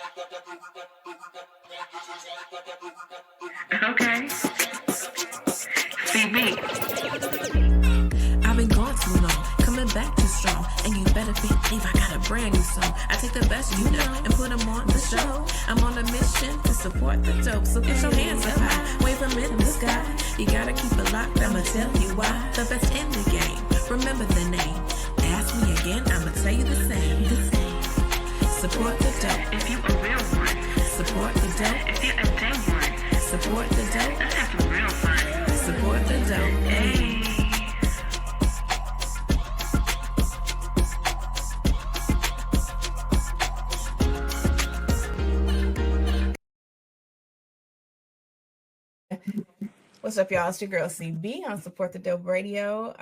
Okay. CB. I've been gone too long, coming back too strong, and you better believe I got a brand new song. I take the best you know and put them on the show. I'm on a mission to support the dope, so get your hands up high, wave them in the sky. You gotta keep it locked, I'ma tell you why. The best in the game, remember the name. Ask me again, I'ma tell you the same. Support the dope. If you a real one. Support the dope. If you a day one. Support the dope. Let's have some real fun. Support the dope. Hey. What's up, y'all? It's your girl CB on Support the Dope Radio.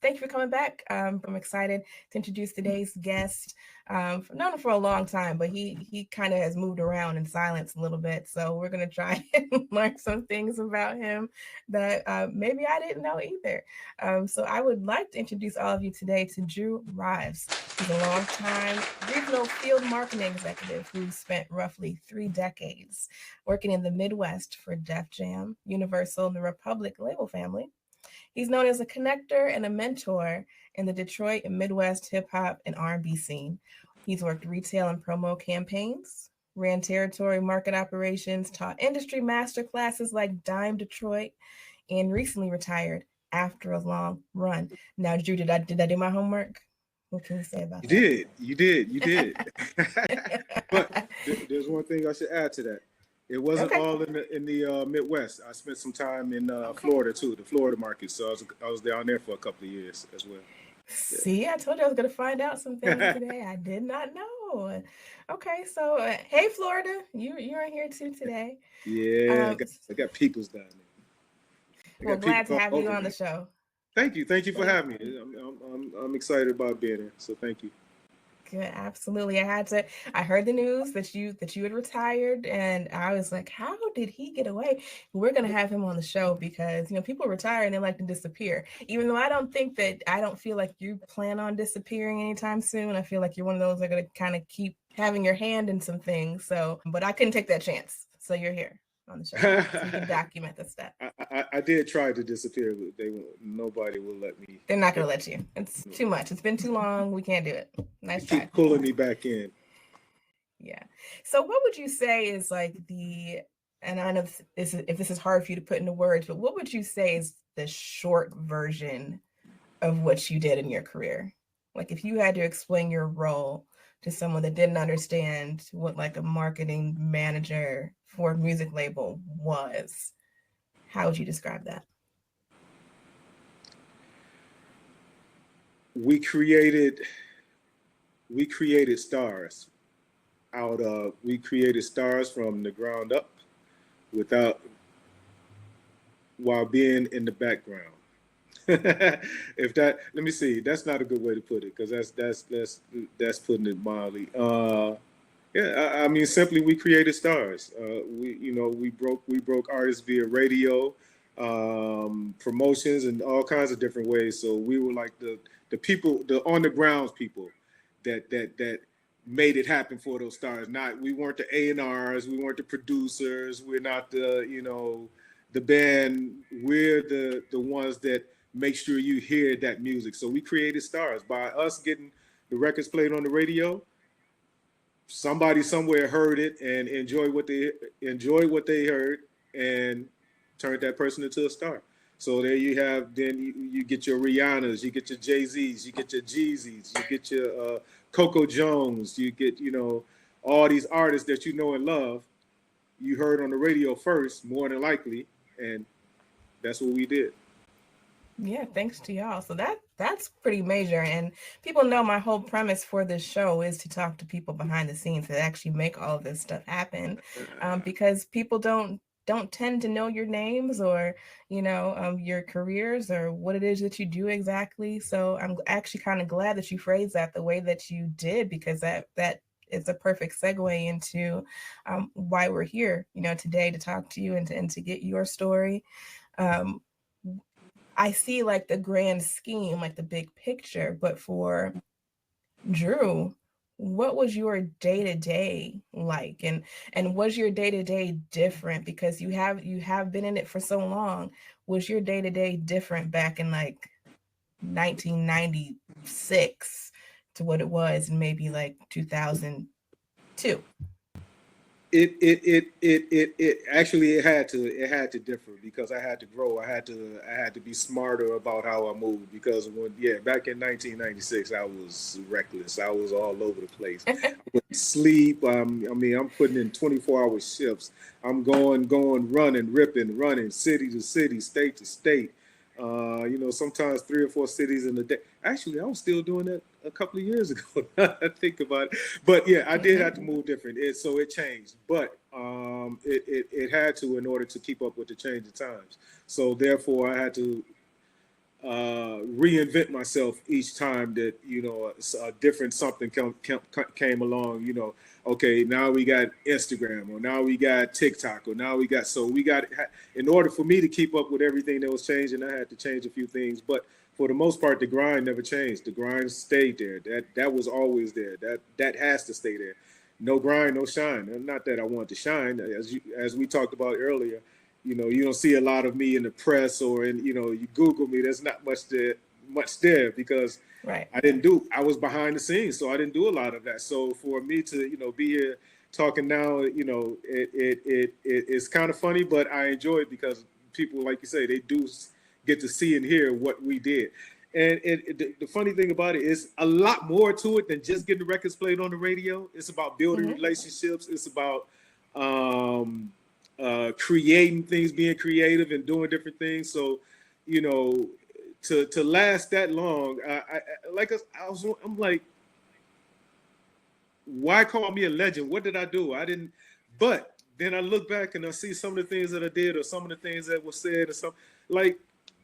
Thank you for coming back. I'm excited to introduce today's guest. I've known him for a long time, but he kind of has moved around in silence a little bit. So we're going to try and learn some things about him that maybe I didn't know either. So I would like to introduce all of you today to Drew Rives. He's a long-time regional field marketing executive who spent roughly 3 decades working in the Midwest for Def Jam, Universal, and the Republic label family. He's known as a connector and a mentor in the Detroit and Midwest hip-hop and R&B scene. He's worked retail and promo campaigns, ran territory market operations, taught industry master classes like Dime Detroit, and recently retired after a long run. Now, Drew, did I do my homework? What can you say about that? You did. But there's one thing I should add to that. It wasn't all in the Midwest. I spent some time in Florida too, the Florida market. So I was down there for a couple of years as well. See, I told you I was going to find out some things today. I did not know. Okay, so hey, Florida, you're in here too today. Yeah, I got peoples down there. Well, glad to have you on the show. Thank you for having me. I'm excited about being here. So thank you. Good, absolutely. I heard the news that you had retired, and I was like, how did he get away? We're gonna have him on the show because people retire and they like to disappear. Even though I don't feel like you plan on disappearing anytime soon. I feel like you're one of those that are gonna kind of keep having your hand in some things. So, but I couldn't take that chance. So you're here on the show. So you can document the step. I did try to disappear, but nobody will let me. They're not gonna let you. It's too much. It's been too long. We can't do it. Nice try. Keep pulling me back in. Yeah. So what would you say is like and I know if this is hard for you to put into words, but what would you say is the short version of what you did in your career? Like if you had to explain your role to someone that didn't understand what like a marketing manager for a music label was, how would you describe that? We created stars we created stars from the ground up while being in the background. Let me see, that's not a good way to put it, because that's putting it mildly. I mean, simply we created stars. We broke artists via radio, promotions, and all kinds of different ways. So we were like the people, the on the ground people that made it happen for those stars. We weren't the A&Rs, we weren't the producers, we're not the band. We're the ones that make sure you hear that music. So we created stars by us getting the records played on the radio. Somebody somewhere heard it and enjoyed what they heard and turned that person into a star. So there you have, then you get your Rihannas, you get your Jay-Z's, you get your Jeezys, you get your Coco Jones, you get, all these artists that you know and love, you heard on the radio first, more than likely, and that's what we did. Yeah, thanks to y'all. So that's pretty major. And people know my whole premise for this show is to talk to people behind the scenes that actually make all of this stuff happen, because people don't tend to know your names or, your careers or what it is that you do exactly. So I'm actually kind of glad that you phrased that the way that you did, because that is a perfect segue into why we're here, today to talk to you and to get your story. I see like the grand scheme, like the big picture, but for Drew, what was your day-to-day like, and was your day-to-day different because you have been in it for so long? Was your day-to-day different back in like 1996 to what it was in maybe like 2002? It actually it had to differ because I had to grow. I had to be smarter about how I moved because back in 1996 I was reckless. I was all over the place. I wouldn't sleep. I'm putting in 24-hour shifts. I'm going running, ripping, running city to city, state to state. Sometimes 3 or 4 cities in a day. Actually, I was still doing that a couple of years ago. I think about it, but yeah, I did have to move different. So it changed, but it had to in order to keep up with the changing times. So therefore, I had to reinvent myself each time that a different something came along. Okay, now we got Instagram, or now we got TikTok, or now we got in order for me to keep up with everything that was changing, I had to change a few things. But for the most part, the grind never changed. The grind stayed there. That was always there. That has to stay there. No grind, no shine. And not that I want to shine, as we talked about earlier. You don't see a lot of me in the press or you Google me. There's not much there because Right. I was behind the scenes, so I didn't do a lot of that. So for me to be here talking now, it's kind of funny, but I enjoy it because people, like you say, they do get to see and hear what we did. And the funny thing about it is a lot more to it than just getting the records played on the radio. It's about building relationships. It's about creating things, being creative, and doing different things. So, to last that long, I'm like, why call me a legend? What did I do? I didn't. But then I look back and I see some of the things that I did, or some of the things that were said, or some like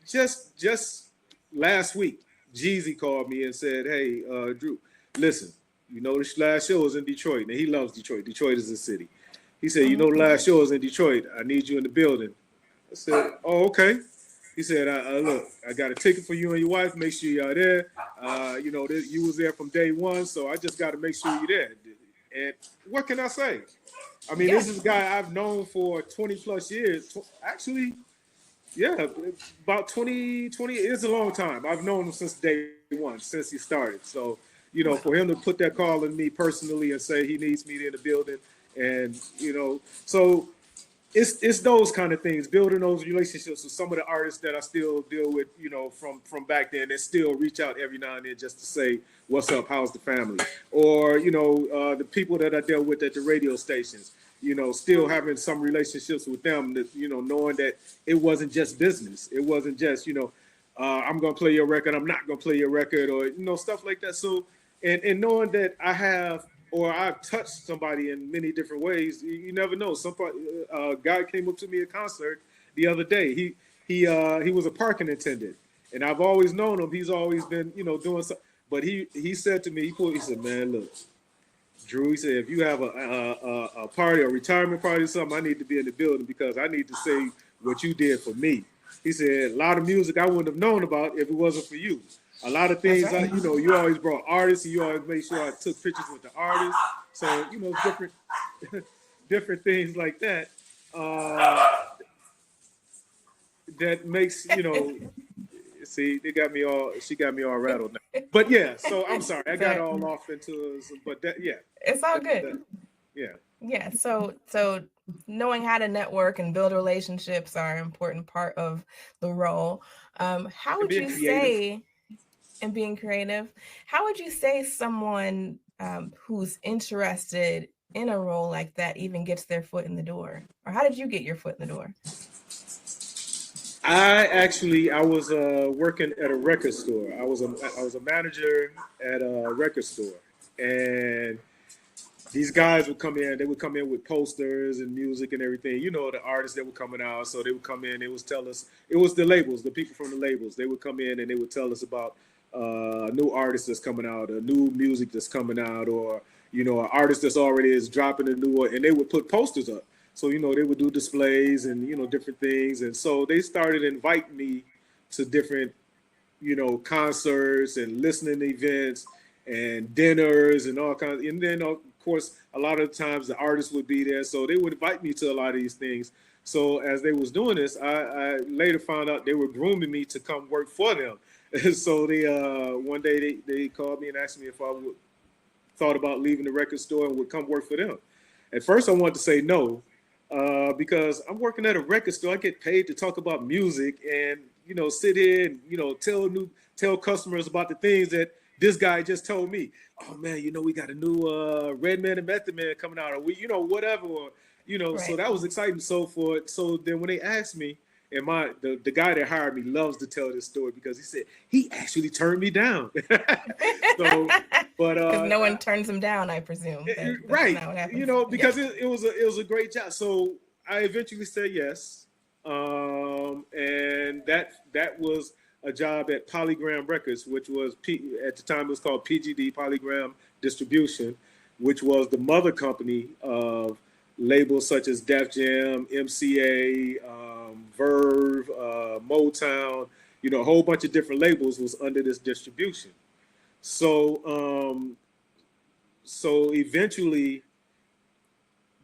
just last week, Jeezy called me and said, "Hey, Drew, listen, this last show was in Detroit, and he loves Detroit. Detroit is a city." He said, the last show is in Detroit. I need you in the building. I said, oh, okay. He said, look, I got a ticket for you and your wife. Make sure you're there. You was there from day one, so I just got to make sure you're there. And what can I say? I mean, This is a guy I've known for 20 plus years. Actually, yeah, about 20. It's a long time. I've known him since day one, since he started. So, for him to put that call on me personally and say he needs me in the building, and so it's those kind of things, building those relationships with some of the artists that I still deal with, from back then, and still reach out every now and then just to say, what's up, how's the family? Or, the people that I dealt with at the radio stations, still having some relationships with them, that, knowing that it wasn't just business. It wasn't just, I'm going to play your record, I'm not going to play your record, or, stuff like that. So, and knowing that I've touched somebody in many different ways. You never know. Somebody, guy came up to me at a concert the other day. He was a parking attendant, and I've always known him. He's always been, doing something. But he said to me, he said, man, look, Drew, he said, if you have a party, a retirement party or something, I need to be in the building because I need to say what you did for me. He said, a lot of music I wouldn't have known about if it wasn't for you. A lot of things, right. You always brought artists, and you always made sure I took pictures with the artists. So, different things like that. That makes, see, she got me all rattled now. But yeah, so I'm sorry, I got all off into, but it's all good. Yeah. So knowing how to network and build relationships are an important part of the role. How would you say? And being creative, how would you say someone who's interested in a role like that even gets their foot in the door? Or how did you get your foot in the door? I was working at a record store. I was a manager at a record store, and these guys would come in. They would come in with posters and music and everything. The artists that were coming out. So they would come in. They would tell us. It was the labels, the people from the labels. They would come in and they would tell us about new artist that's coming out, a new music that's coming out, or an artist that's already is dropping a new one, and they would put posters up. So they would do displays and different things, and so they started inviting me to different concerts and listening events, and dinners and all kinds. And then of course, a lot of the times the artists would be there, so they would invite me to a lot of these things. So as they was doing this, I later found out they were grooming me to come work for them. So they one day they called me and asked me if I would thought about leaving the record store and would come work for them. At first, I wanted to say no, because I'm working at a record store. I get paid to talk about music and, sit here and, tell customers about the things that this guy just told me. Oh man, we got a new Redman and Method Man coming out, or whatever, or, Right. So that was exciting. So then when they asked me, and the guy that hired me loves to tell this story because he said he actually turned me down. So, but Because no one turns them down, I presume. That's right, not what happens. because it was a great job. So I eventually said yes, and that was a job at Polygram Records, which was at the time it was called PGD, Polygram Distribution, which was the mother company of labels such as Def Jam, MCA, Verve, Motown, a whole bunch of different labels was under this distribution. So eventually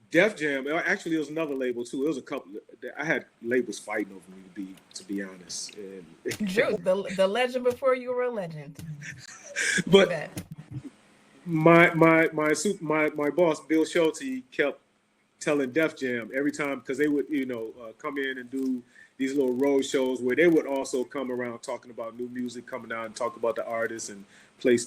Def Jam, actually it was another label too. It was a couple. I had labels fighting over me to be honest. And, Drew, the legend before you were a legend. but my boss Bill Schulte kept telling Def Jam every time, because they would come in and do these little road shows where they would also come around talking about new music coming out and talk about the artists and play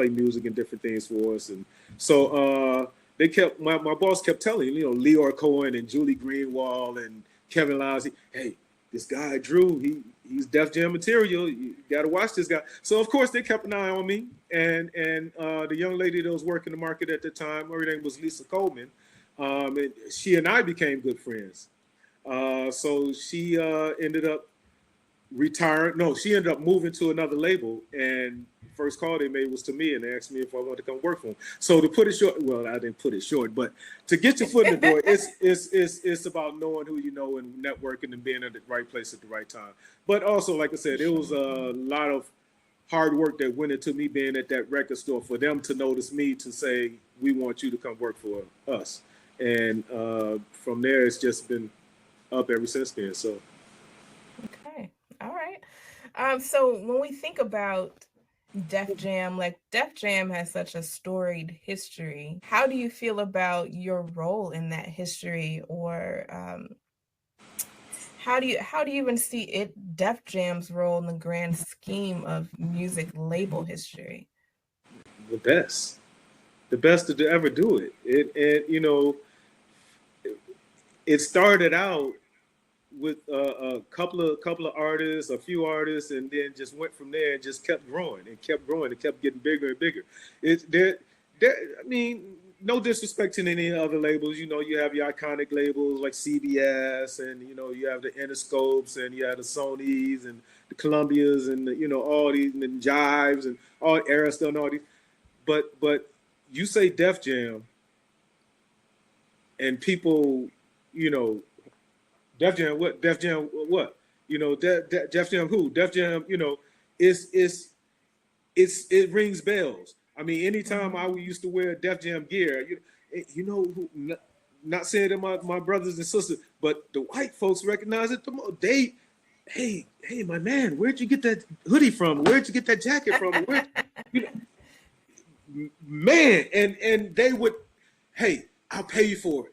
music and different things for us. And so they kept my boss kept telling Leor Cohen and Julie Greenwald and Kevin Lousy, hey, this guy Drew, he's Def Jam material. You got to watch this guy. So of course they kept an eye on me, and the young lady that was working the market at the time, her name was Lisa Coleman. And she and I became good friends. So she ended up retiring. No, she ended up moving to another label. And first call they made was to me, and they asked me if I wanted to come work for them. So to put it short, well, I didn't put it short, but to get your foot in the door, it's about knowing who you know and networking and being at the right place at the right time. But also, like I said, it was a lot of hard work that went into me being at that record store for them to notice me, to say, we want you to come work for us. And from there, it's just been up ever since then. So, okay, all right. So when we think about Def Jam, like Def Jam has such a storied history. How do you feel about your role in that history, or how do you even see Def Jam's role in the grand scheme of music label history? the best to ever do it. It started out with a couple of artists, a few artists, and then just went from there and just kept growing and kept getting bigger and bigger. No disrespect to any other labels. You have your iconic labels like CBS, and you have the Interscopes, and you have the Sonys and the Columbias, and all these, and Jives and all Arista and all these. But you say Def Jam, and people, Def Jam what? Def Jam what? Def Jam who? Def Jam, it rings bells. I mean, anytime I used to wear Def Jam gear, not saying that my brothers and sisters, but the white folks recognize it the most. Hey, my man, where'd you get that hoodie from? Where'd you get that jacket from? Man, and they would, hey, I'll pay you for it.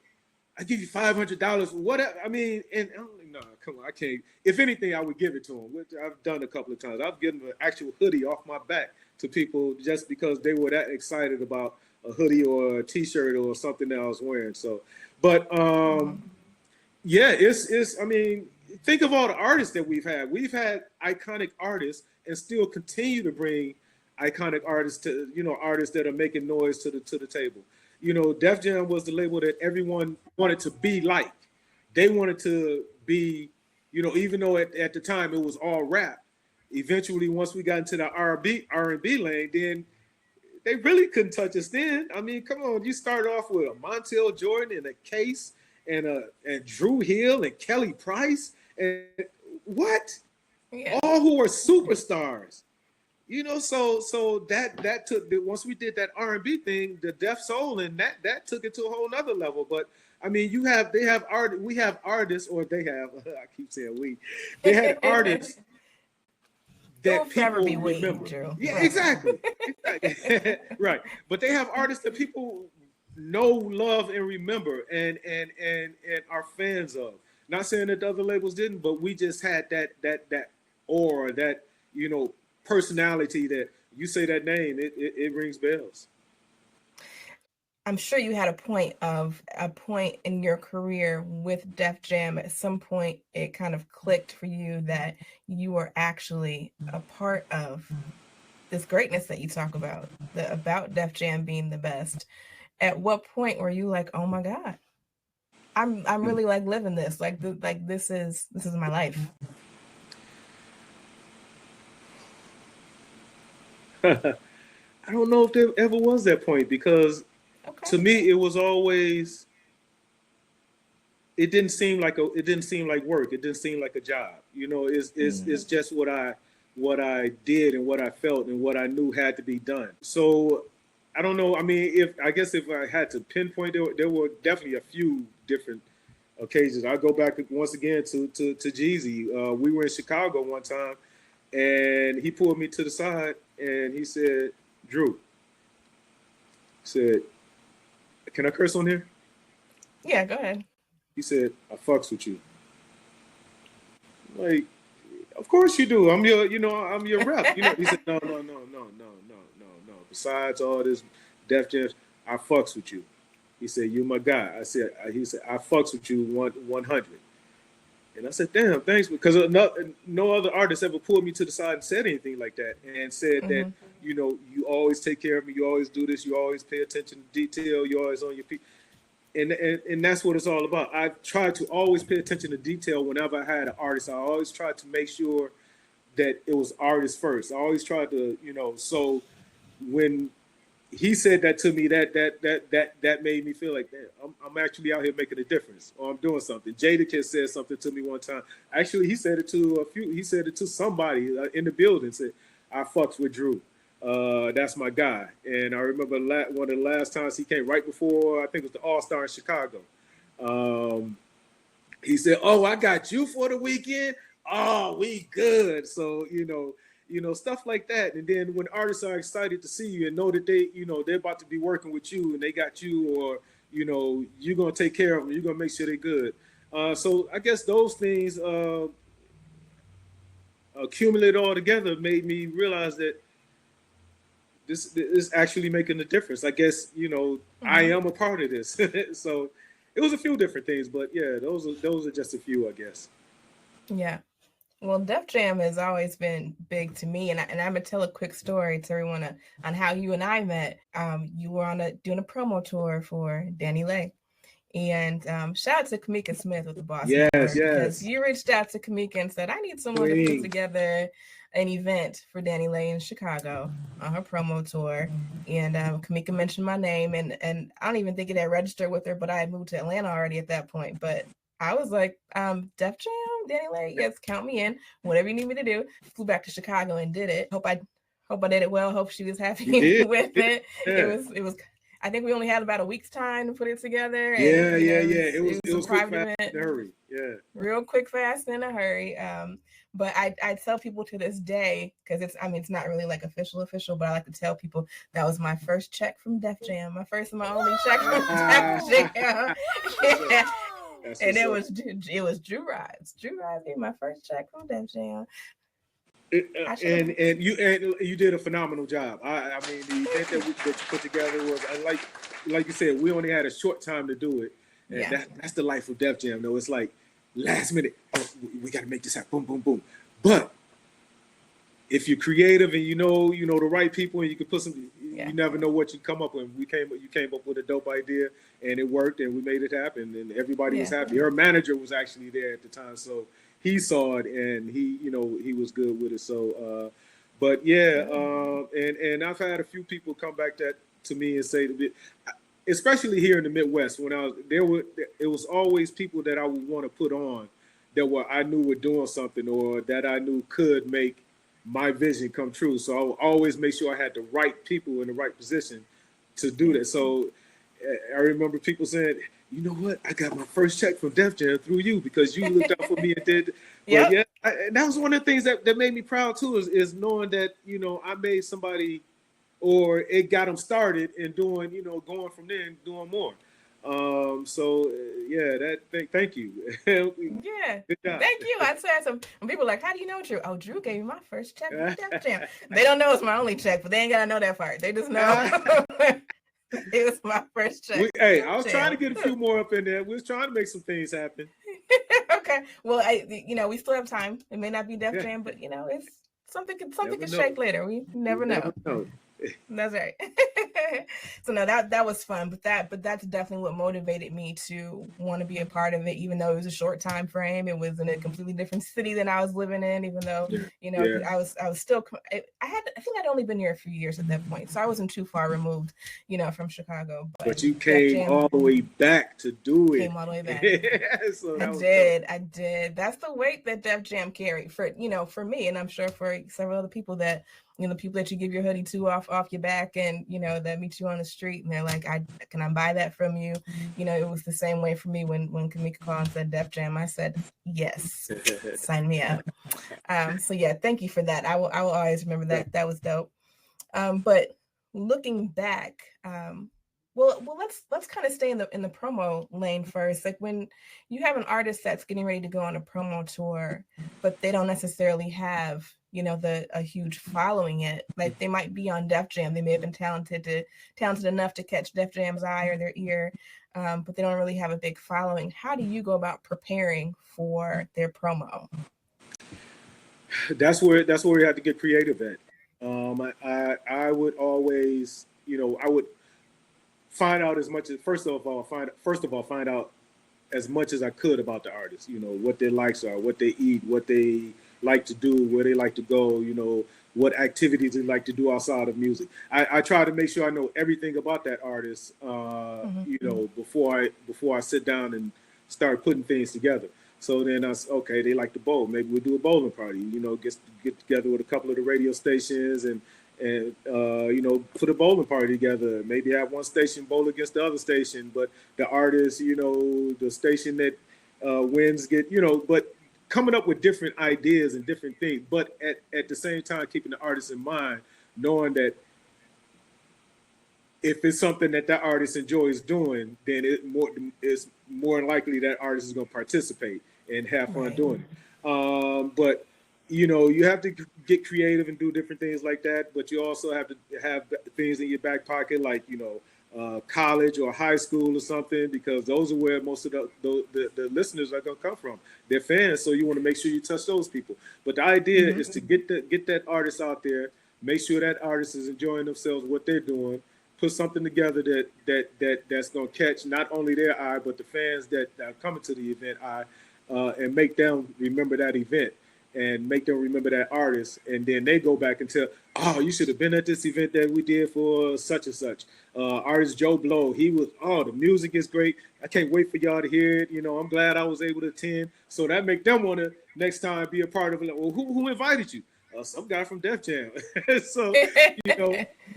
I give you $500, whatever. I mean, and no, come on, I can't. If anything, I would give it to them, which I've done a couple of times. I've given an actual hoodie off my back to people just because they were that excited about a hoodie or a T-shirt or something that I was wearing. So, but yeah, it's. I mean, think of all the artists that we've had. We've had iconic artists and still continue to bring iconic artists to artists that are making noise to the table. Def Jam was the label that everyone wanted to be like. They wanted to be, even though at the time it was all rap. Eventually, once we got into the R&B lane, then they really couldn't touch us then. I mean, come on, you started off with a Montel Jordan and a Case and Drew Hill and Kelly Price and what? Yeah. All who are superstars. So that took once we did that R&B thing, the Def Soul, and that took it to a whole nother level. But I mean, we have artists, or they have. I keep saying we. They had artists It'll that forever people be we, remember. Drew. Yeah, Forever. exactly. Right. But they have artists that people know, love, and remember, and are fans of. Not saying that the other labels didn't, but we just had that aura, that personality that you say that name, it rings bells. I'm sure you had a point in your career with Def Jam. At some point, it kind of clicked for you that you were actually a part of this greatness that you talk about Def Jam being the best. At what point were you like, oh my God, I'm really like living this, this is my life? I don't know if there ever was that point, because to me it was always, it didn't seem like work. It didn't seem like a job. It's just what I did and what I felt and what I knew had to be done. So I don't know. I mean, if I had to pinpoint, there were definitely a few different occasions. I go back once again to Jeezy. We were in Chicago one time, and he pulled me to the side and he said, "Drew," said, "Can I curse on here?" Yeah, go ahead. He said, "I fucks with you." Like, of course you do. I'm your rep. He said, no. Besides all this Def Jam, I fucks with you. He said, "You my guy." He said, "I fucks with you 100." And I said, "Damn, thanks," because no other artist ever pulled me to the side and said anything like that, and said that, you always take care of me, you always do this, you always pay attention to detail, you always on your feet. And that's what it's all about. I tried to always pay attention to detail whenever I had an artist. I always tried to make sure that it was artist first. I always tried to, so when he said that to me, that made me feel like, damn, I'm actually out here making a difference, or I'm doing something. Jadakiss said something to me one time. Actually, he said it to somebody in the building. Said, "I fucks with Drew. That's my guy." And I remember one of the last times he came, right before, I think it was the All-Star in Chicago. He said, "Oh, I got you for the weekend. Oh, we good." So, stuff like that. And then when artists are excited to see you and know that they're about to be working with you and they got you, or, you're going to take care of them, you're going to make sure they're good. So I guess those things accumulated all together made me realize that this is actually making a difference. I guess, I am a part of this. So it was a few different things, but yeah, those are just a few, I guess. Yeah. Well, Def Jam has always been big to me, and I'm gonna tell a quick story to everyone on how you and I met. You were doing a promo tour for Danny Lay, and shout out to Kamika Smith with the Boss Yes, Network, yes. because you reached out to Kamika and said, "I need someone to put together an event for Danny Lay in Chicago on her promo tour." And Kamika mentioned my name, and I don't even think it had registered with her, but I had moved to Atlanta already at that point. But I was like, Def Jam, Danny Lay, yes, count me in. Whatever you need me to do. Flew back to Chicago and did it. Hope I did it well. Hope she was happy with it. Yeah. It was. I think we only had about a week's time to put it together. And, It was quick, fast, in a hurry. Yeah. Real quick, fast, in a hurry. But I tell people to this day, because it's not really like official, but I like to tell people that was my first check from Def Jam. My first and my only check from Def Jam. And it was Drew Rives. Drew Rives gave my first check from Def Jam. And you did a phenomenal job. I mean, the event that you put together was, like you said, we only had a short time to do it, and that's the life of Def Jam. Though it's like last minute, we got to make this happen, boom, boom, boom. But if you're creative and you know the right people, and you can put some, you never know what you come up with. You came up with a dope idea, and it worked, and we made it happen, and everybody was happy. Her manager was actually there at the time, so he saw it, and he was good with it. So, but yeah, and I've had a few people come back to me and say, especially here in the Midwest, when it was always people that I would want to put on that I knew were doing something, or that I knew could make my vision come true. So I would always make sure I had the right people in the right position to do that. So I remember people saying, you know what, I got my first check from Def Jam through you because you looked out for me and did. But Yep. and that was one of the things that made me proud too, is knowing that, you know, I made somebody, or it got them started and doing, you know, going from there and doing more. Thank you. Yeah. Good job. Thank you. I said some when people are like, how do you know Drew? Oh, Drew gave me my first check from Def Jam. They don't know it's my only check, but they ain't gotta know that part. They just know it was my first check. Hey, I was trying to get a few more up in there. We was trying to make some things happen. Okay. Well, we still have time. It may not be Def Jam, but it's something can shake later. We never know. That's right. So no, that was fun, but that's definitely what motivated me to want to be a part of it, even though it was a short time frame. It was in a completely different city than I was living in, even though I was still, I think I'd only been here a few years at that point, so I wasn't too far removed, from Chicago. But you came all the way back to do it. Came all the way back. So I did. That's the weight that Def Jam carried for me, and I'm sure for several other people that. The people that you give your hoodie to off your back and, that meet you on the street and they're like, can I buy that from you? It was the same way for me when Kamika called and said Def Jam. I said, yes, sign me up. So yeah, thank you for that. I will always remember that. That was dope. But looking back, well, let's kind of stay in the promo lane first. Like when you have an artist that's getting ready to go on a promo tour, but they don't necessarily have a huge following yet. Like they might be on Def Jam. They may have been talented enough to catch Def Jam's eye or their ear, but they don't really have a big following. How do you go about preparing for their promo? That's where you have to get creative at. I would always, I would find out as much as find out as much as I could about the artist. What their likes are, what they eat, what they like to do, where they like to go, what activities they like to do outside of music. I try to make sure I know everything about that artist, before I sit down and start putting things together. So then they like to bowl. Maybe we'll do a bowling party, get together with a couple of the radio stations and put a bowling party together. Maybe have one station bowl against the other station, but the artist, the station that wins but coming up with different ideas and different things, but at the same time keeping the artist in mind, knowing that if it's something that artist enjoys doing, then it's more likely that artist is going to participate and have fun doing it. But you have to get creative and do different things like that, but you also have to have things in your back pocket, like college or high school or something, because those are where most of the listeners are going to come from. They're fans, so you want to make sure you touch those people. But the idea is to get that artist out there, make sure that artist is enjoying themselves, what they're doing, put something together that's going to catch not only their eye, but the fans that are coming to the event eye, and make them remember that event and make them remember that artist. And then they go back and tell, oh, you should have been at this event that we did for such and such. Artist Joe Blow, the music is great. I can't wait for y'all to hear it. I'm glad I was able to attend. So that make them want to next time be a part of it. Like, well, who invited you? Some guy from Def Jam. So,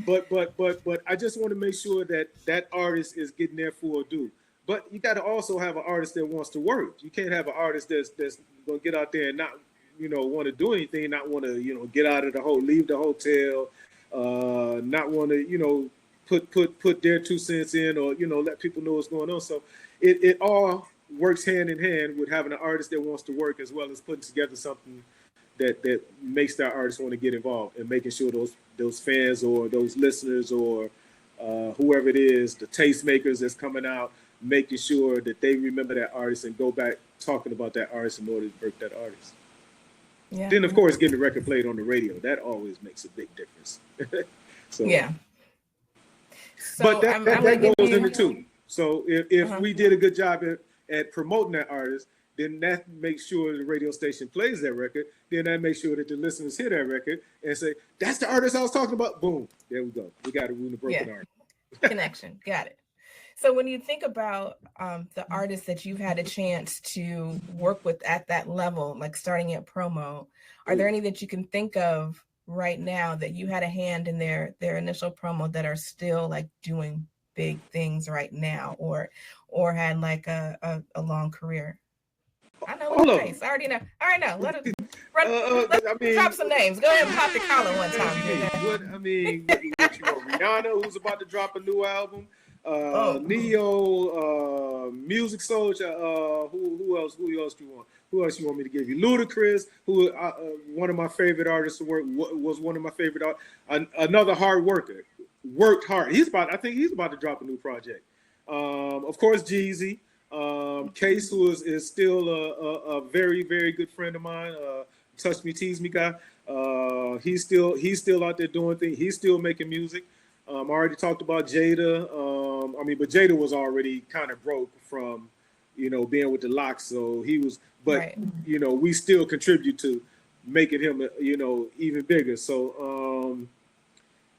but I just want to make sure that artist is getting their full due. But you got to also have an artist that wants to work. You can't have an artist that's going to get out there and not, want to do anything, not want to, get out of leave the hotel, not want to, put their 2 cents in, or, let people know what's going on. So it all works hand in hand with having an artist that wants to work, as well as putting together something that makes that artist want to get involved, and making sure those fans or those listeners or whoever it is, the tastemakers that's coming out, making sure that they remember that artist and go back talking about that artist in order to work that artist. Yeah. Then, of course, getting the record played on the radio, that always makes a big difference. So, yeah. So but that goes into too. So if we did a good job at promoting that artist, then that makes sure the radio station plays that record. Then that makes sure that the listeners hear that record and say, that's the artist I was talking about. Boom. There we go. We got a broken artist. Connection. Got it. So when you think about the artists that you've had a chance to work with at that level, like starting at promo, are there any that you can think of right now that you had a hand in their initial promo that are still like doing big things right now, or had like a long career? I know, look All at of face. them. I already know. All right, now let it run. Let's I mean, drop some names. Go ahead and pop the collar one time, Drew. what you want? Rihanna, who's about to drop a new album. Oh, Neo, Music Soldier. Who else? Who else do you want? Who else you want me to give you? Ludacris, who one of my favorite artists to work was one of my favorite another hard worker, worked hard. I think he's about to drop a new project. Of course, Jeezy. Case, who is still a very, very good friend of mine. Touch Me, Tease Me guy. He's still out there doing things. He's still making music. I already talked about Jada. But Jada was already kind of broke from, being with the Locks. So he was, but right. We still contribute to making him, even bigger. So,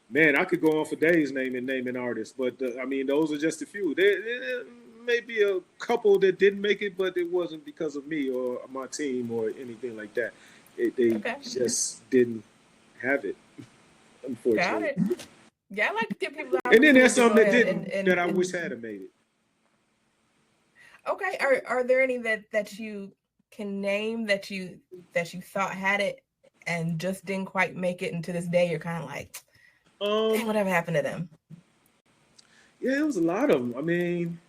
man, I could go on for days naming artists, but those are just a few. There may be a couple that didn't make it, but it wasn't because of me or my team or anything like that. They just didn't have it, unfortunately. Got it. Yeah, I like to give people. And then there's some that didn't that I wish had made it. Okay, are there any that you can name that you thought had it and just didn't quite make it, and to this day you're kind of like, dang, whatever happened to them? Yeah, it was a lot of them.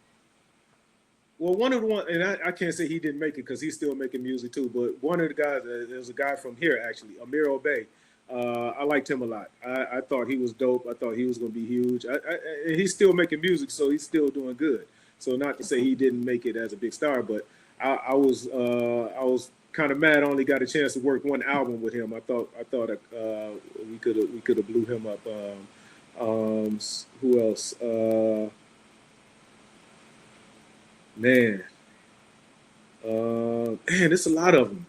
One of the one, and I can't say he didn't make it because he's still making music too. But one of the guys, there's a guy from here actually, Amir Obey. I liked him a lot. I thought he was dope. I thought he was going to be huge. And he's still making music, so he's still doing good. So not to say he didn't make it as a big star, but I was kind of mad. I only got a chance to work one album with him. I thought we could have blew him up. Who else? Man, it's a lot of them.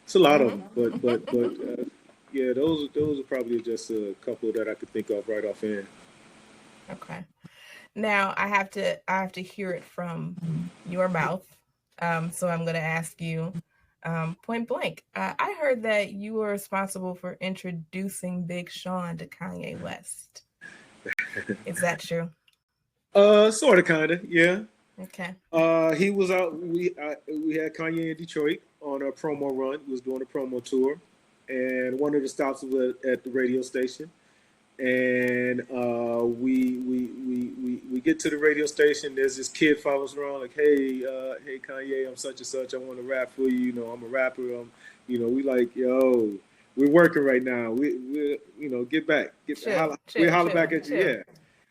It's a lot of them. But yeah, those are probably just a couple that I could think of right offhand. Okay. Now I have to hear it from your mouth. So I'm going to ask you point blank. I heard that you were responsible for introducing Big Sean to Kanye West. Is that true? Sort of, kind of, yeah. Okay. He was out. We had Kanye in Detroit on a promo run. He was doing a promo tour, and one of the stops was at the radio station. And we get to the radio station. There's this kid follows around like, hey Kanye, I'm such and such. I want to rap for you. I'm a rapper. We like, yo, we're working right now. We get back. We'll holler back at you. Yeah.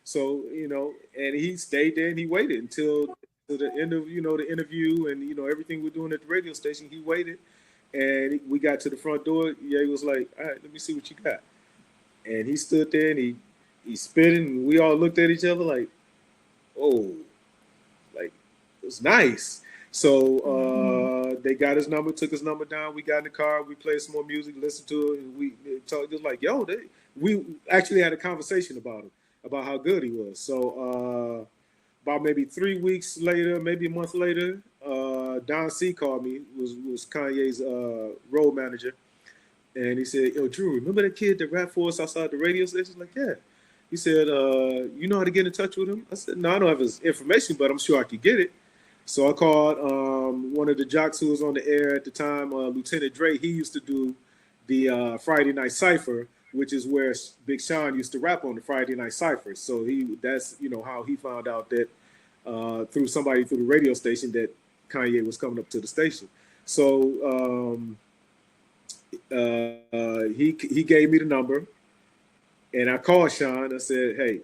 So, and he stayed there and he waited until the end of, the interview and, everything we're doing at the radio station. He waited and we got to the front door. Ye was like, all right, let me see what you got. And he stood there and he spitting and we all looked at each other like, oh, like, it was nice. So they got his number, took his number down. We got in the car, we played some more music, listened to it, and we talked just like, yo, we actually had a conversation about him, about how good he was. So about maybe 3 weeks later, maybe a month later, Don C called me, was Kanye's road manager. And he said, yo, Drew, remember that kid that rapped for us outside the radio station? Like, yeah. He said, you know how to get in touch with him? I said, no, I don't have his information, but I'm sure I could get it. So I called one of the jocks who was on the air at the time, Lieutenant Dre. He used to do the Friday Night Cypher, which is where Big Sean used to rap on the Friday Night Cypher. So that's how he found out that through somebody through the radio station that Kanye was coming up to the station. So he gave me the number, and I called Sean. I said, hey,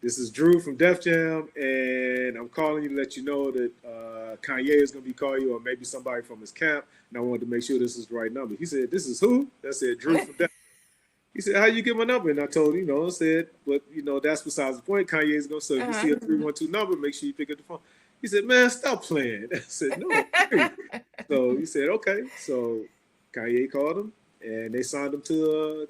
this is Drew from Def Jam, and I'm calling you to let you know that Kanye is going to be calling you, or maybe somebody from his camp, and I wanted to make sure this is the right number. He said, this is who? I said, Drew from Def Jam. He said, how you get my number? And I told him, I said, but, that's besides the point. Kanye's going to say, if you see a 312 number, make sure you pick up the phone. He said, man, stop playing. I said, no. So he said, okay. So Kanye called him, and they signed him to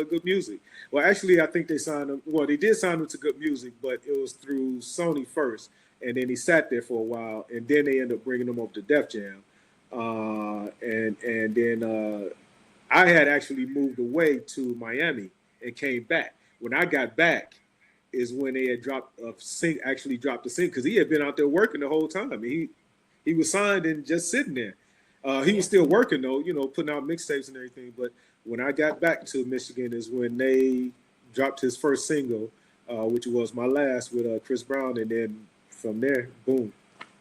Good Music. Well, actually, I think they signed him. Well, they did sign him to Good Music, but it was through Sony first, and then he sat there for a while, and then they ended up bringing him over to Def Jam, and then I had actually moved away to Miami and came back. When I got back, is when they had dropped a single because he had been out there working the whole time. He was signed and just sitting there. He was still working though, putting out mixtapes and everything. But when I got back to Michigan is when they dropped his first single, which was My Last with Chris Brown, and then from there, boom,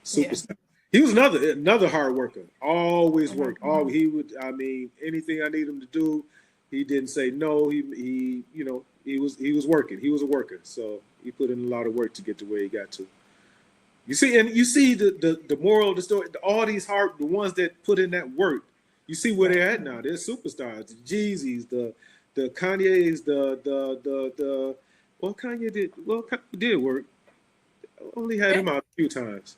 superstar. Yeah. He was another hard worker. Always worked. He would. I mean, anything I need him to do, he didn't say no. He was working. He was a worker. So he put in a lot of work to get to where he got to. You see the moral of the story. All these the ones that put in that work. You see where they're at now. They're superstars. The Jeezys, the Kanye's, the Kanye did. Well, Kanye did work. Only had him out a few times.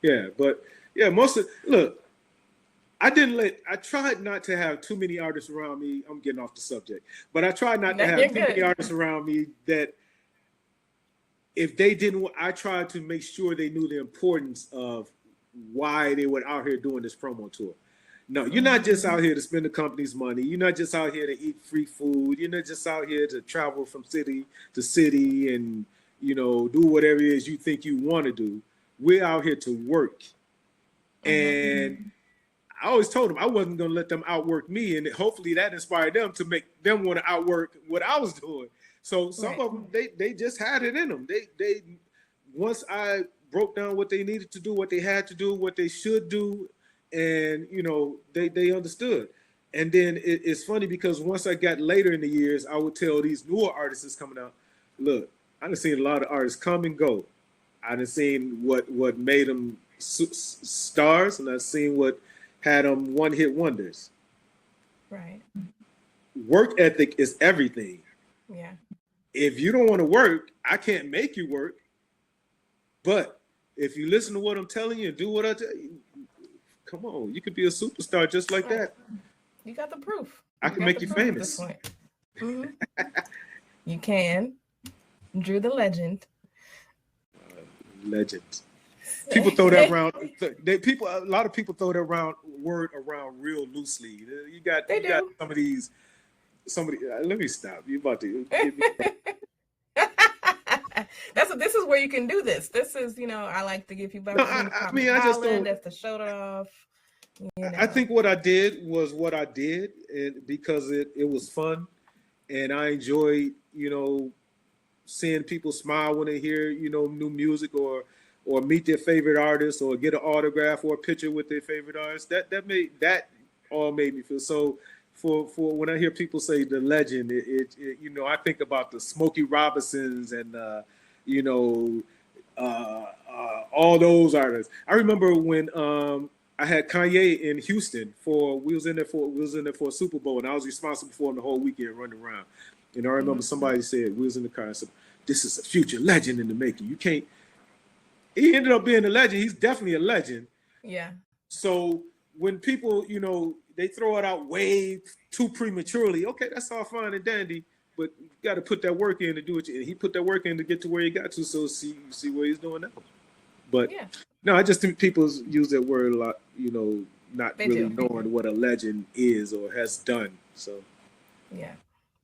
Yeah, but yeah, I tried not to have too many artists around me. I'm getting off the subject, but I tried not to have too many artists around me that if they didn't, I tried to make sure they knew the importance of why they were out here doing this promo tour. No, you're not just out here to spend the company's money. You're not just out here to eat free food. You're not just out here to travel from city to city and, do whatever it is you think you want to do. We're out here to work. And I always told them I wasn't going to let them outwork me. And hopefully that inspired them to make them want to outwork what I was doing. So some of them, they just had it in them. They once I broke down what they needed to do, what they had to do, what they should do, and they understood. And then it's funny because once I got later in the years, I would tell these newer artists that's coming out, look, I done seen a lot of artists come and go. I done seen what made them stars, and I've seen what had them one-hit wonders. Right. Work ethic is everything. Yeah. If you don't want to work, I can't make you work. But if you listen to what I'm telling you and do what I tell you, come on, you could be a superstar just like that. You got the proof. I can make you famous. You can. Drew the legend. Legend. People throw that around. A lot of people throw that word around real loosely. You got some of these. Let me stop. You about to give me. This is where you can do this. This is, I like to give people. I just don't. That's to show it off. I think what I did was what I did, and because it was fun, and I enjoyed, seeing people smile when they hear, new music or meet their favorite artist or get an autograph or a picture with their favorite artist. That all made me feel so. For when I hear people say the legend, I think about the Smokey Robinsons and all those artists. I remember when I had Kanye in Houston we was in there for a Super Bowl, and I was responsible for him the whole weekend running around. And I remember somebody said, we was in the car and said, this is a future legend in the making. You can't. He ended up being a legend. He's definitely a legend. Yeah. So when people, they throw it out way too prematurely, okay, that's all fine and dandy, but you got to put that work in to do it. And he put that work in to get to where he got to. So see what he's doing now. But no, I just think people use that word a lot, not really knowing what a legend is or has done. So yeah.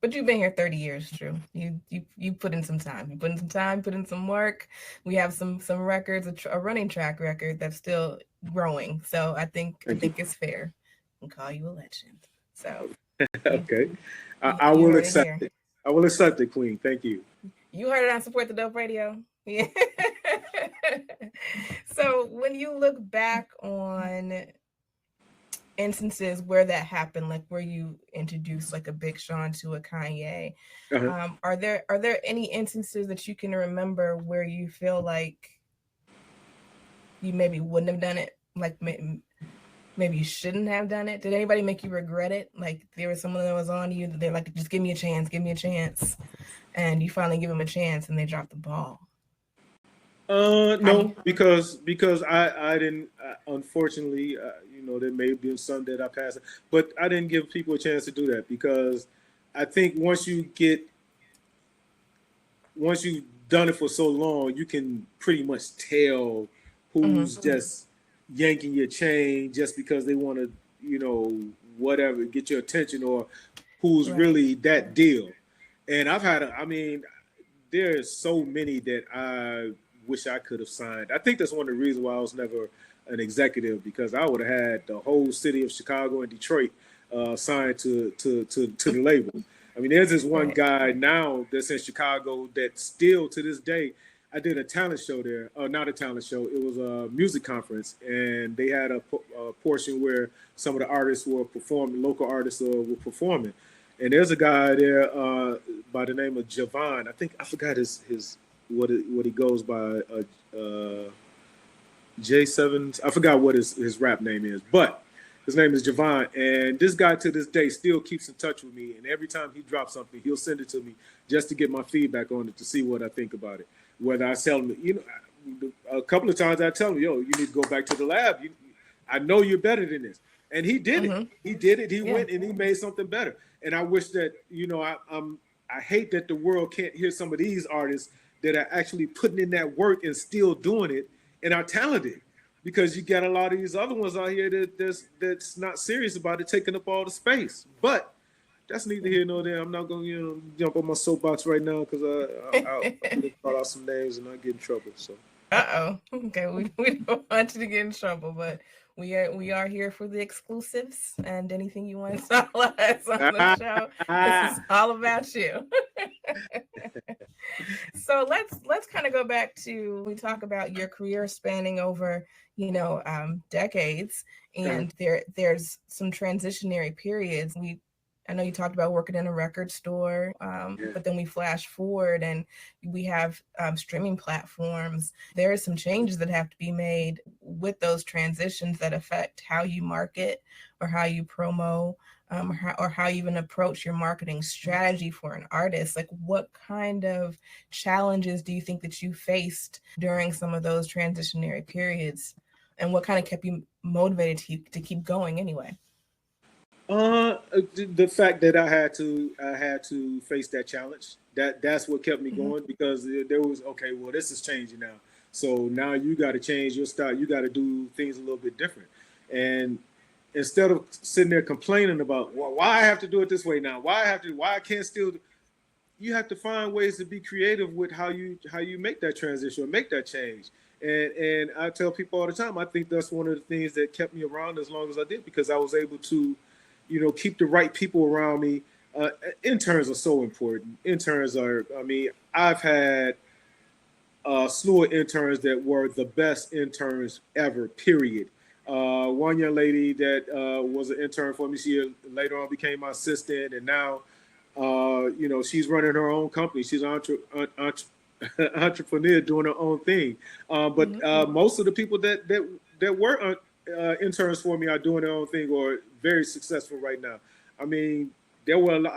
But you've been here 30 years, Drew. You put in some time. You put in some time, put in some work. We have some records, a running track record that's still growing. So I think it's fair and call you a legend. So okay, I will accept it. I will accept it, Queen. Thank you. You heard it on Support the Dope Radio. Yeah. So when you look back on instances where that happened, like where you introduced like a Big Sean to a Kanye, are there any instances that you can remember where you feel like you maybe wouldn't have done it, like maybe you shouldn't have done it? Did anybody make you regret it? Like there was someone that was on you that they're like, just give me a chance, and you finally give them a chance and they drop the ball? No, because I didn't, unfortunately, there may be some that I pass, but I didn't give people a chance to do that because I think once you've done it for so long, you can pretty much tell who's just yanking your chain just because they want to, whatever, get your attention, or who's really that deal. And there's so many that I wish I could have signed. I think that's one of the reasons why I was never an executive, because I would have had the whole city of Chicago and Detroit signed to the label. I mean, there's this one guy now that's in Chicago that still to this day, I did a talent show there, not a talent show. It was a music conference, and they had a portion where some of the artists were performing, local artists were performing. And there's a guy there by the name of Javon. I forgot his what he goes by. J7. I forgot what his rap name is, but his name is Javon. And this guy to this day still keeps in touch with me. And every time he drops something, he'll send it to me just to get my feedback on it, to see what I think about it. Whether I tell him, a couple of times I tell him, yo, you need to go back to the lab. I know you're better than this. And he did it. He did it. He went and he made something better. And I wish that, I hate that the world can't hear some of these artists that are actually putting in that work and still doing it and are talented, because you got a lot of these other ones out here that's not serious about it, taking up all the space. But that's neither here nor there. I'm not going to jump on my soapbox right now, because I'll call out some names and I get in trouble. So. Okay, we don't want you to get in trouble, but we are here for the exclusives, and anything you want to tell us on the show, this is all about you. So let's kind of go back to, we talk about your career spanning over decades, and there's some transitionary periods. I know you talked about working in a record store, but then we flash forward and we have streaming platforms. There are some changes that have to be made with those transitions that affect how you market or how you promo, or how you even approach your marketing strategy for an artist. Like, what kind of challenges do you think that you faced during some of those transitionary periods, and what kind of kept you motivated to keep going anyway? The fact that I had to face that challenge, that's what kept me going, because there was, okay, well, this is changing now. So now you got to change your style. You got to do things a little bit different. And instead of sitting there complaining about, well, why I have to do it this way now, why I can't still, you have to find ways to be creative with how you make that transition or make that change. And I tell people all the time, I think that's one of the things that kept me around as long as I did, because I was able to, keep the right people around me. Interns are so important. I've had a slew of interns that were the best interns ever, period. One young lady that was an intern for me, she later on became my assistant, and now, she's running her own company. She's an entrepreneur doing her own thing. But most of the people that were interns for me are doing their own thing or very successful right now. I mean, there were a lot,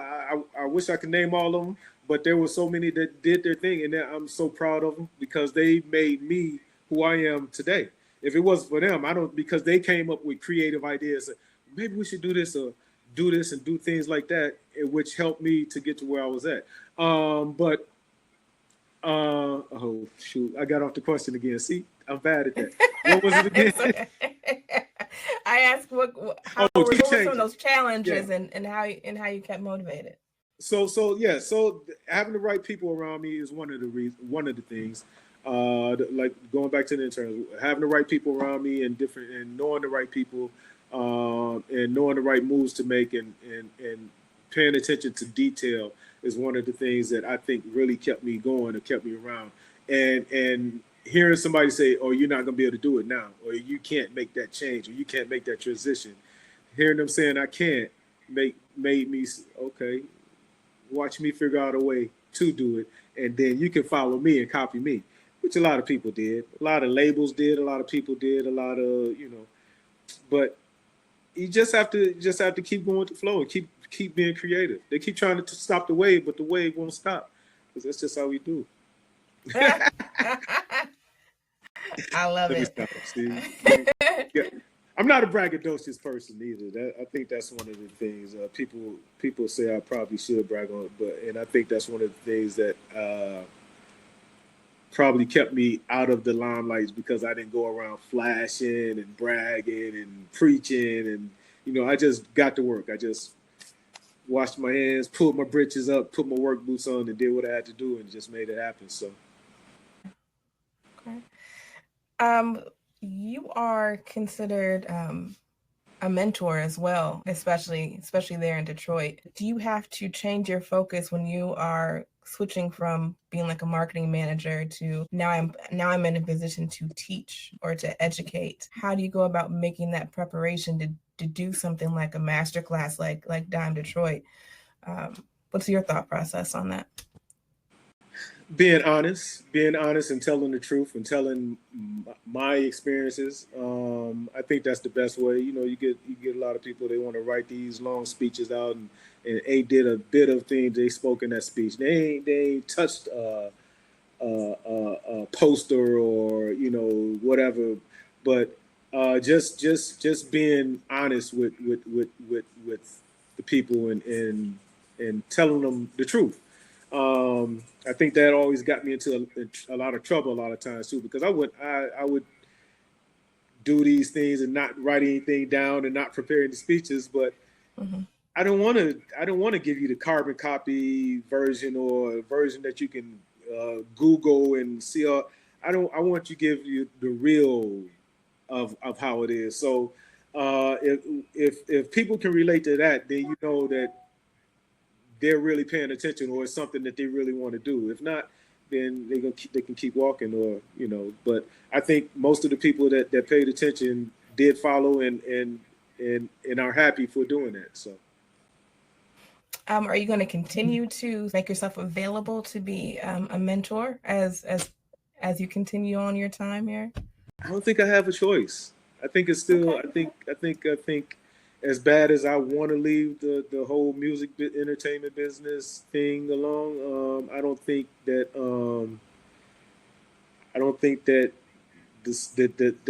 I wish I could name all of them, but there were so many that did their thing, and I'm so proud of them, because they made me who I am today. If it wasn't for them, because they came up with creative ideas. Maybe we should do this or do this and do things like that, which helped me to get to where I was at. Oh shoot, I got off the question again. See, I'm bad at that. What was it again? I asked what were some of those challenges, and how you kept motivated. So having the right people around me is one of the things. Like going back to the interns, having the right people around me and knowing the right people, and knowing the right moves to make, and paying attention to detail is one of the things that I think really kept me going and kept me around. And hearing somebody say, "Oh, you're not going to be able to do it now," or "You can't make that change," or "You can't make that transition," hearing them saying I can't made me, okay, watch me figure out a way to do it, and then you can follow me and copy me, which a lot of people did. A lot of labels did. A lot of people did. A lot of, but you just have to keep going with the flow and keep being creative. They keep trying to stop the wave, but the wave won't stop, because that's just how we do. I love it. Yeah. I'm not a braggadocious person either. I think that's one of the things people say I probably should brag on, and I think that's one of the things that probably kept me out of the limelight because I didn't go around flashing and bragging and preaching, and I just got to work. I just washed my hands, pulled my britches up, put my work boots on, and did what I had to do, and just made it happen. So, okay. You are considered a mentor as well, especially there in Detroit. Do you have to change your focus when you are switching from being like a marketing manager to now I'm in a position to teach or to educate? How do you go about making that preparation to do something like a masterclass like Dime Detroit? What's your thought process on that? Being honest and telling the truth and telling my experiences. I think that's the best way. You get a lot of people, they want to write these long speeches out, and A did a bit of things they spoke in that speech. They ain't touched a poster or whatever, but just being honest with the people and telling them the truth. I think that always got me into a lot of trouble a lot of times too, because I would do these things and not write anything down and not preparing the speeches, but I don't want to give you the carbon copy version or a version that you can Google and see. I want you to give you the real of how it is. So if people can relate to that, then you know that they're really paying attention, or it's something that they really want to do. If not, then they can keep walking, or But I think most of the people that paid attention did follow and are happy for doing that. So, are you going to continue to make yourself available to be a mentor as you continue on your time here? I don't think I have a choice. I think it's still. Okay. I think. As bad as I want to leave the whole music entertainment business thing alone, I don't think that the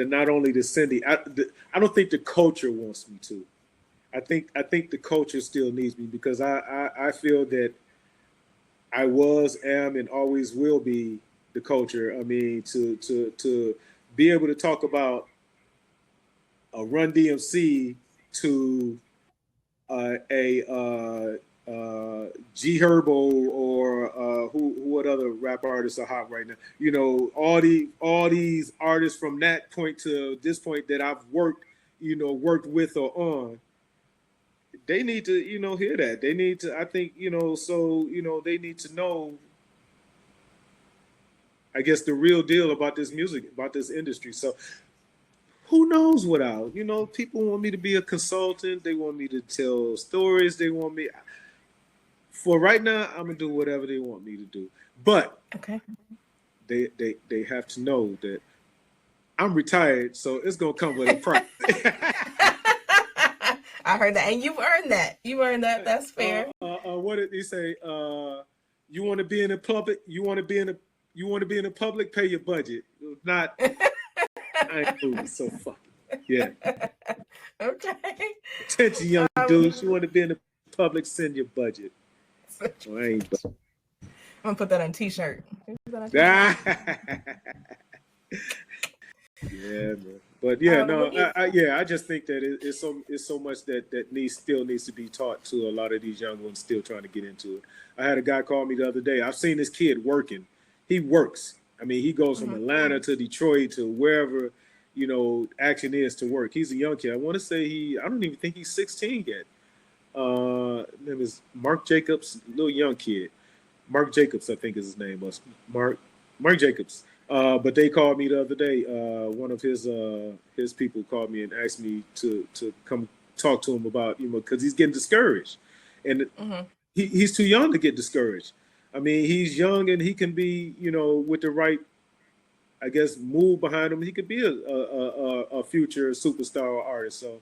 not only the Cindy, I don't think the culture wants me to. I think the culture still needs me, because I feel that I was, am, and always will be the culture. I mean, to be able to talk about a Run DMC to G Herbo, or what other rap artists are hot right now? All these artists from that point to this point that I've worked with or on, they need to hear that. They need to. I think they need to know, I guess, the real deal about this music, about this industry. So, who knows what people want me to be a consultant. They want me to tell stories. They want me. For right now, I'm going to do whatever they want me to do. But they have to know that I'm retired, so it's going to come with a price. I heard that. And you've earned that. You earned that. That's fair. What did he say? You want to be in a public, public, pay your budget. Not... I ain't moving so fucking. Yeah. Okay. Attention, young dudes. You want to be in the public, send your budget. Oh, I ain't. I'm gonna put that on a t-shirt. Yeah, man. But yeah, I just think that it's so much that still needs to be taught to a lot of these young ones still trying to get into it. I had a guy call me the other day. I've seen this kid working. He works. I mean, he goes from Atlanta to Detroit to wherever, action is to work. He's a young kid. I want to say I don't even think he's 16 yet. His name is Mark Jacobs, little young kid. Mark Jacobs, I think is his name was. Mark Jacobs. But they called me the other day. One of his people called me and asked me to come talk to him about, because he's getting discouraged. And he's too young to get discouraged. I mean, he's young and he can be, with the right, I guess, move behind him, he could be a future superstar artist. So,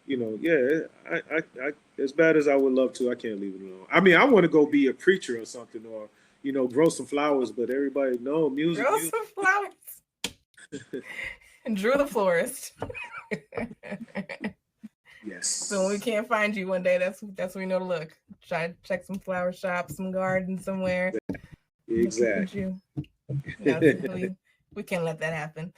I as bad as I would love to, I can't leave it alone. I mean, I want to go be a preacher or something, or grow some flowers. But everybody, no, music. Grow some flowers. Drew the florist. Yes. So when we can't find you one day, that's when we know to look. Try to check some flower shops, some gardens somewhere. Exactly. No, we can't let that happen.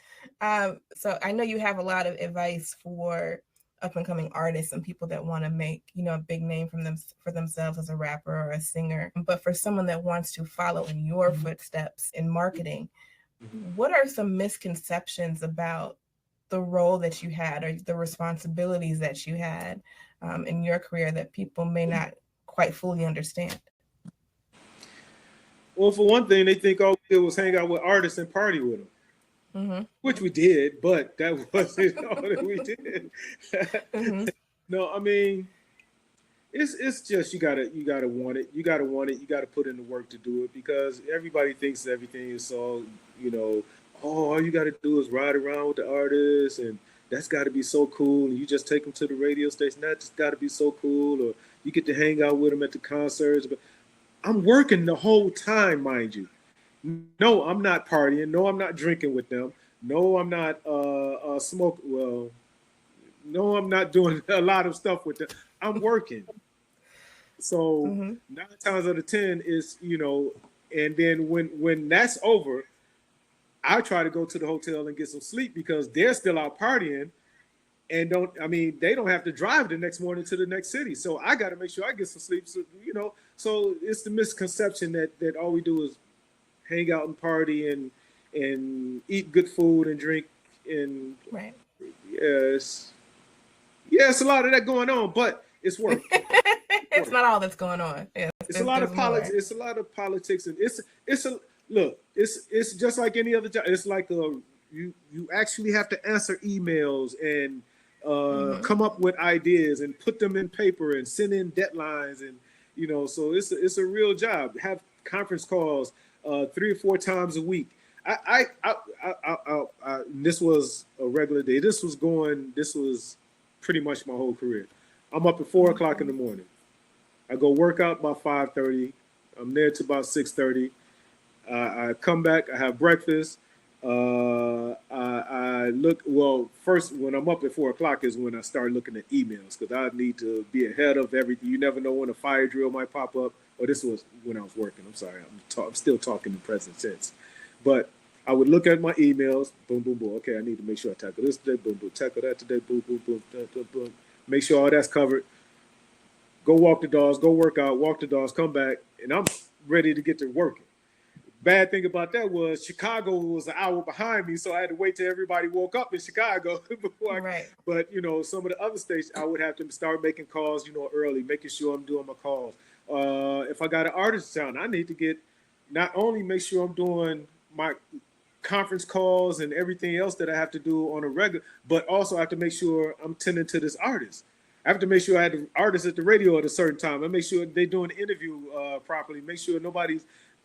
So I know you have a lot of advice for up and coming artists and people that want to make, a big name for themselves as a rapper or a singer. But for someone that wants to follow in your footsteps in marketing, what are some misconceptions about the role that you had or the responsibilities that you had in your career that people may not quite fully understand? Well, for one thing, they think all we did was hang out with artists and party with them. Mm-hmm. Which we did, but that wasn't all that we did. Mm-hmm. No, I mean, it's just you gotta want it. You gotta want it. You gotta put in the work to do it because everybody thinks everything is so all you gotta do is ride around with the artists and that's got to be so cool. And you just take them to the radio station. That's got to be so cool. Or you get to hang out with them at the concerts. But I'm working the whole time, mind you. No, I'm not partying. No, I'm not drinking with them. No, I'm not smoking. Well, no, I'm not doing a lot of stuff with them. I'm working. So 9 times out of 10 is, and then when that's over, I try to go to the hotel and get some sleep because they're still out partying and they don't have to drive the next morning to the next city. So I got to make sure I get some sleep. So, so it's the misconception that all we do is hang out and party and eat good food and drink and right. Yes, a lot of that going on, but it's work. It's not all that's going on. Yeah, it's a lot of politics. It's a lot of politics, and it's just like any other job. It's like you actually have to answer emails and come up with ideas and put them in paper and send in deadlines and so it's a real job. Have conference calls 3 or 4 times a week. This was a regular day. This was pretty much my whole career. I'm up at 4 o'clock in the morning. I go work out by 5:30. I'm there to about 6:30. I come back. I have breakfast. I look. Well, first when I'm up at 4 o'clock is when I start looking at emails because I need to be ahead of everything. You never know when a fire drill might pop up. Or this was when I was working. I'm sorry. I'm still talking in present tense. But I would look at my emails. Boom, boom, boom. Okay, I need to make sure I tackle this today. Boom, boom. Tackle that today. Boom, boom, boom. Boom, boom, boom. Make sure all that's covered. Go walk the dogs. Go work out. Walk the dogs. Come back, and I'm ready to get to working. Bad thing about that was Chicago was an hour behind me, so I had to wait till everybody woke up in Chicago before. Right. But some of the other states, I would have to start making calls, early, making sure I'm doing my calls. If I got an artist in town, I need to not only make sure I'm doing my conference calls and everything else that I have to do on a regular, but also I have to make sure I'm tending to this artist. I have to make sure I have the artist at the radio at a certain time. I make sure they're doing the interview properly. Make sure nobody's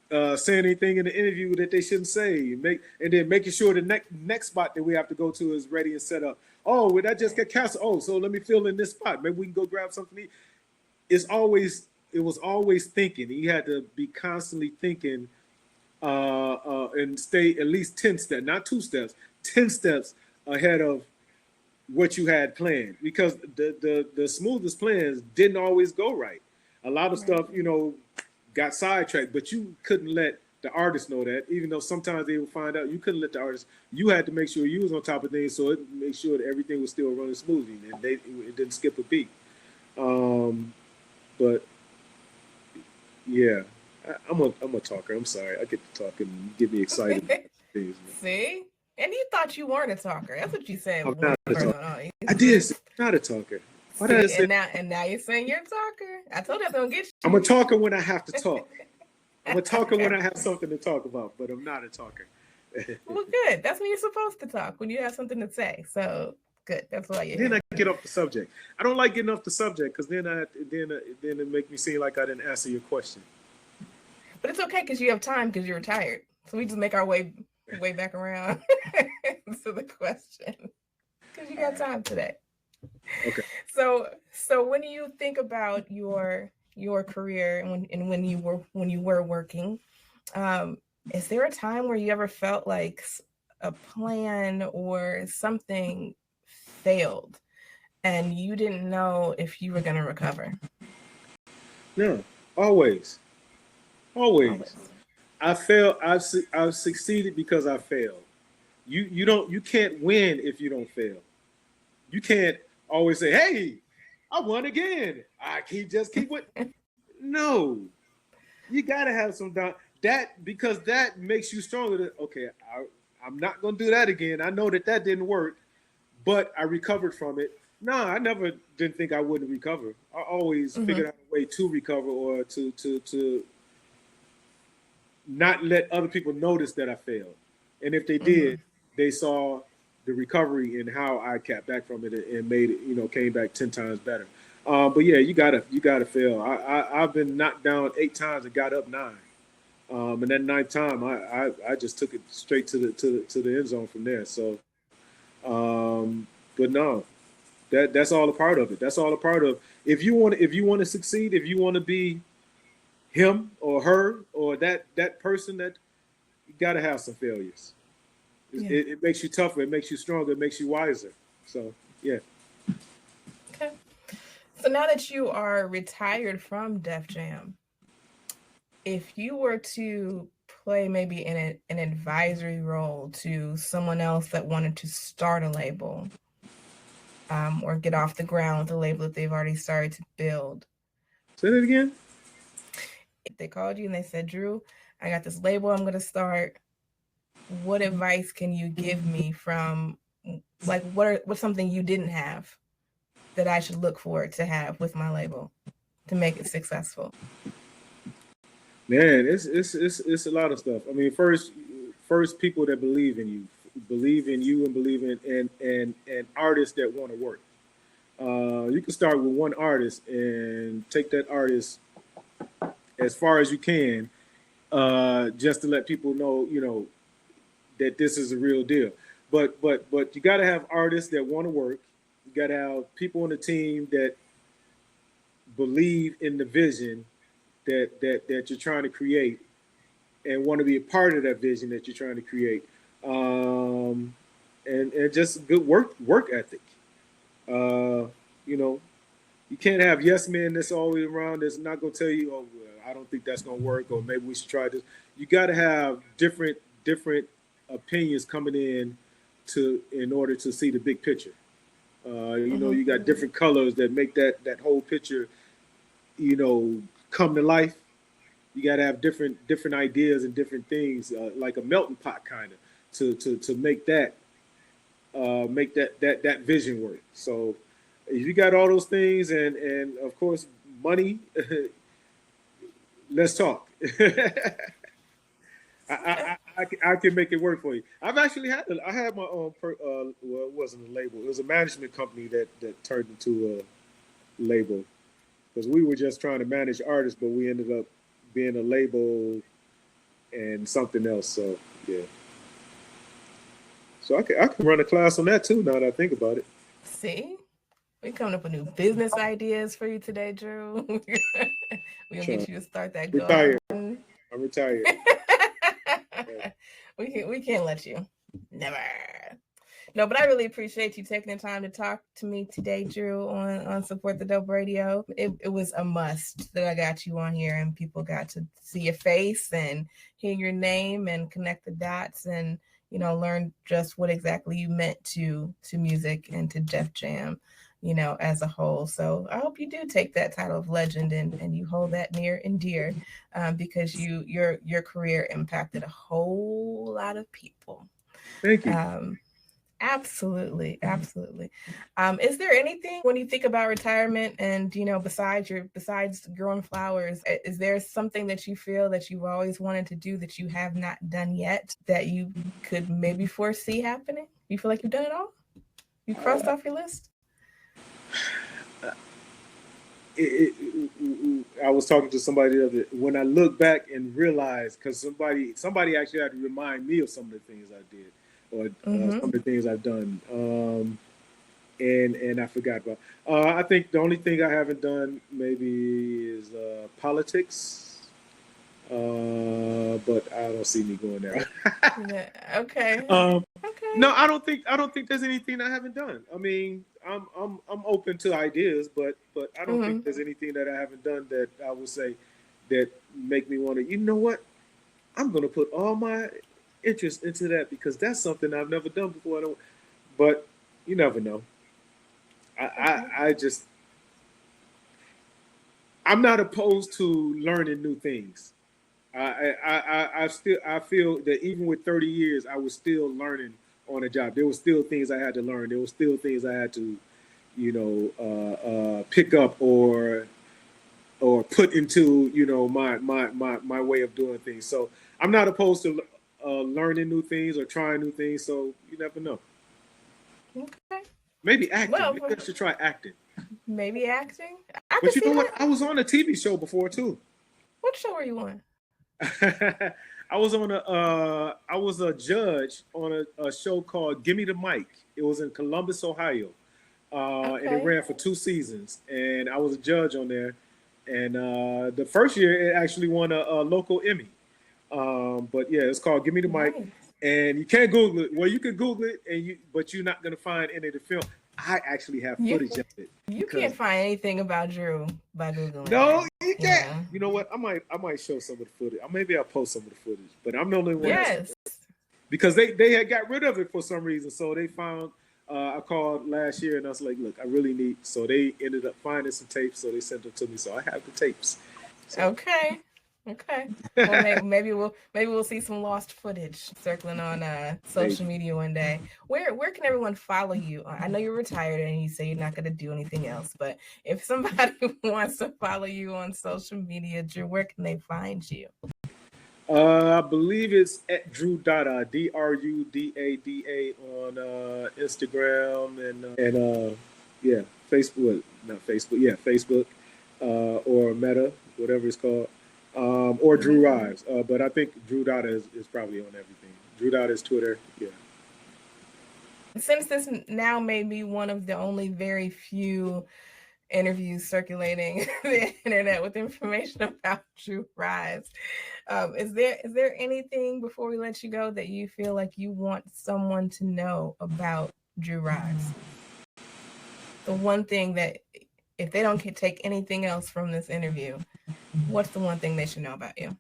saying anything in the interview that they shouldn't say. And then making sure the next spot that we have to go to is ready and set up. Oh, well, that just got canceled. Oh, so let me fill in this spot. Maybe we can go grab something to eat. It was always thinking. You had to be constantly thinking and stay at least 10 steps, not 2 steps, 10 steps ahead of what you had planned because the smoothest plans didn't always go right. A lot of stuff, got sidetracked, but you couldn't let the artist know that, even though sometimes they would find out. You couldn't let the artist. You had to make sure you was on top of things so it make sure that everything was still running smoothly and it didn't skip a beat. But yeah, I'm a talker. I'm sorry. I get to talk and get me excited. Things, See? And you thought you weren't a talker. That's what you said. I'm not a talker. I did say I'm not a talker. Why did I say? And now you're saying you're a talker. I told you I was gonna get you. I'm a talker when I have to talk. I'm a talker when I have something to talk about, but I'm not a talker. Well, good. That's when you're supposed to talk, when you have something to say. So good. That's why you're Then here. I get off the subject. I don't like getting off the subject because then it make me seem like I didn't answer your question. But it's okay because you have time because you're retired. So we just make our way back around to the question because you got time today. Okay. So when you think about your career and when you were working, is there a time where you ever felt like a plan or something failed and you didn't know if you were going to recover? No, always, always. Always. I failed. I've succeeded because I failed. You can't win if you don't fail. You can't always say, "Hey, I won again. I keep with." No, you gotta have some that because that makes you stronger. Okay, I'm not gonna do that again. I know that didn't work, but I recovered from it. No, I never didn't think I wouldn't recover. I always Mm-hmm. figured out a way to recover or to not let other people notice that I failed. And if they Mm-hmm. did, they saw the recovery and how I kept back from it and made it, came back 10 times better. But yeah, you gotta fail. I've been knocked down 8 times and got up 9. And that 9th time, I just took it straight to the end zone from there. So, but no, that's all a part of it. That's all a part of if you want to succeed, if you want to be him or her or that person, that you got to have some failures. Yeah. It makes you tougher. It makes you stronger. It makes you wiser. So yeah. Okay. So now that you are retired from Def Jam, if you were to play maybe in an advisory role to someone else that wanted to start a label, or get off the ground with a label that they've already started to build, Say that again. if they called you and they said, Drew, I got this label I'm going to start, what advice can you give me from, like, what's something you didn't have that I should look forward to have with my label to make it successful? Man, it's a lot of stuff. I mean, first people that believe in you, and believe in artists that want to work. You can start with one artist and take that artist as far as you can, just to let people know, that this is a real deal. But you got to have artists that want to work. You got to have people on the team that believe in the vision that you're trying to create and want to be a part of that vision that you're trying to create, and just good work ethic. You can't have yes men that's always around that's not going to tell you, oh, well, I don't think that's going to work, or maybe we should try this. You got to have different opinions coming in order to see the big picture. You got different colors that make that whole picture, come to life. You got to have different ideas and different things, like a melting pot kind of, to make that vision work. So if you got all those things and of course money, let's talk. I can make it work for you. I had my own well, it wasn't a label. It was a management company that turned into a label, because we were just trying to manage artists, but we ended up being a label and something else. So yeah. So I can run a class on that too, now that I think about it. See, we're coming up with new business ideas for you today, Drew. We're gonna get you to start that Retired. garden. I'm retired. We can't let you. Never. No, but I really appreciate you taking the time to talk to me today, Drew, on Support the Dope Radio. It was a must that I got you on here and people got to see your face and hear your name and connect the dots and, learn just what exactly you meant to music and to Def Jam, as a whole. So I hope you do take that title of legend and you hold that near and dear, because your career impacted a whole lot of people. Thank you. Absolutely. Is there anything when you think about retirement and besides growing flowers, is there something that you feel that you've always wanted to do that you have not done yet that you could maybe foresee happening? You feel like you've done it all? You crossed off your list? I was talking to somebody the other day. When I look back and realize, because somebody actually had to remind me of some of the things I did, or some of the things I've done, and I forgot about. I think the only thing I haven't done maybe is politics. But I don't see me going there. Yeah, okay. Okay. No, I don't think there's anything I haven't done. I mean, I'm open to ideas, but I don't think there's anything that I haven't done that I would say that make me want to. You know what? I'm going to put all my interest into that because that's something I've never done before. But you never know. I just I'm not opposed to learning new things. I feel that even with 30 years, I was still learning on a job. There were still things I had to learn. There were still things I had to, pick up or put into, my way of doing things. So I'm not opposed to learning new things or trying new things. So you never know. Okay. Maybe acting. Well, Maybe I should try acting. maybe acting. I But can you know see what? that. I was on a TV show before too. What show were you on? I was a judge on a show called Gimme the Mic. It was in Columbus, Ohio, and it Okay. ran for 2 seasons. And I was a judge on there. And the first year, it actually won a local Emmy. But yeah, it's called Gimme the Mic. Nice. And you can't Google it. Well, you can Google it, but you're not gonna find any of the film. I actually have footage of it. You can't find anything about Drew by Googling. No, you can't. Yeah. You know what? I might show some of the footage. Maybe I'll post some of the footage. But I'm the only one. Yes. Because they had got rid of it for some reason. So they found. I called last year and I was like, look, I really need. So they ended up finding some tapes. So they sent them to me. So I have the tapes. So. Okay. Well, maybe we'll see some lost footage circling on social media one day. Where can everyone follow you? I know you're retired and you say you're not going to do anything else, but if somebody wants to follow you on social media, Drew, where can they find you? I believe it's at Drew Dada, DRUDADA on Instagram and yeah, Facebook, not Facebook, yeah, Facebook or Meta, whatever it's called. Or Drew Rives, but I think Drew Dada is probably on everything. Drew Dada is Twitter, yeah. Since this now may be one of the only very few interviews circulating the internet with information about Drew Rives, is there anything before we let you go that you feel like you want someone to know about Drew Rives? The one thing that if they don't take anything else from this interview, what's the one thing they should know about you?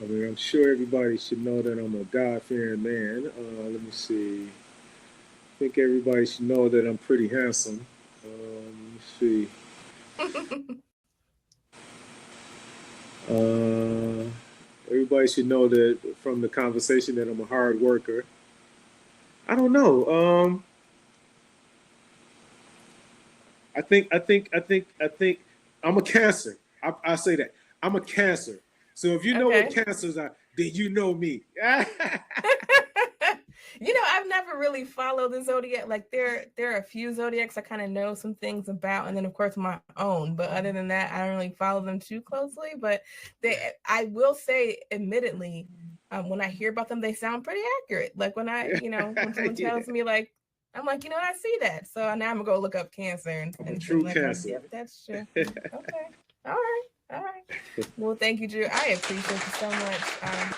I mean, I'm sure everybody should know that I'm a God-fearing man. Let me see. I think everybody should know that I'm pretty handsome. Let me see. Everybody should know that from the conversation that I'm a hard worker. I don't know. I think I'm a Cancer. I say that I'm a Cancer. So if you know what Cancers are, then you know me. I've never really followed the zodiac. Like there are a few zodiacs I kind of know some things about, and then of course my own. But other than that, I don't really follow them too closely. But I will say, admittedly, when I hear about them, they sound pretty accurate. Like when when someone tells me, like, I'm like, I see that. So now I'm gonna go look up Cancer and true like, Cancer. Yep, that's true. Okay, all right. Well, thank you, Drew. I appreciate you so much.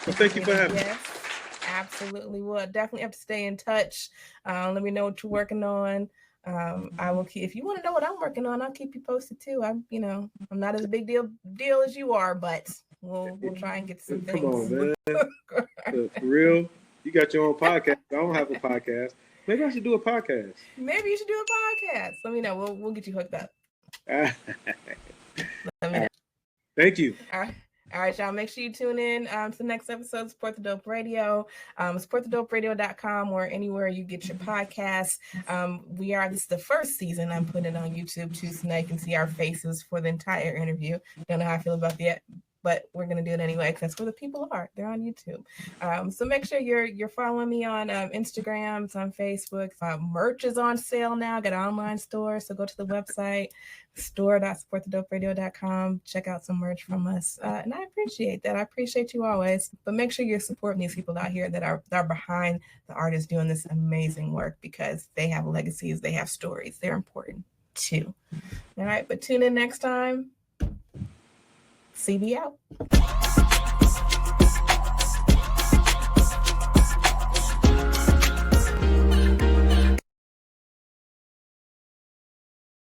Well, thank you for having me. Yes, absolutely. We'll definitely have to stay in touch. Let me know what you're working on. I will keep. If you want to know what I'm working on, I'll keep you posted too. I'm not as big deal as you are, but we'll try and get some things. Come on, man. For real, you got your own podcast. I don't have a podcast. Maybe I should do a podcast. Maybe you should do a podcast. Let me know. We'll get you hooked up. Let me know. Thank you. All right, y'all. Make sure you tune in to the next episode of Support the Dope Radio. SupportTheDopeRadio.com or anywhere you get your podcasts. This is the first season. I'm putting it on YouTube too, so now you can see our faces for the entire interview. Don't know how I feel about that, but we're gonna do it anyway because that's where the people are. They're on YouTube. So make sure you're following me on Instagram. It's on Facebook. Merch is on sale now. Got an online store, so go to the website store.supportthedoperadio.com. Check out some merch from us, and I appreciate that. I appreciate you always. But make sure you're supporting these people out here that are behind the artists doing this amazing work because they have legacies, they have stories, they're important. too. All right, but tune in next time. CB out.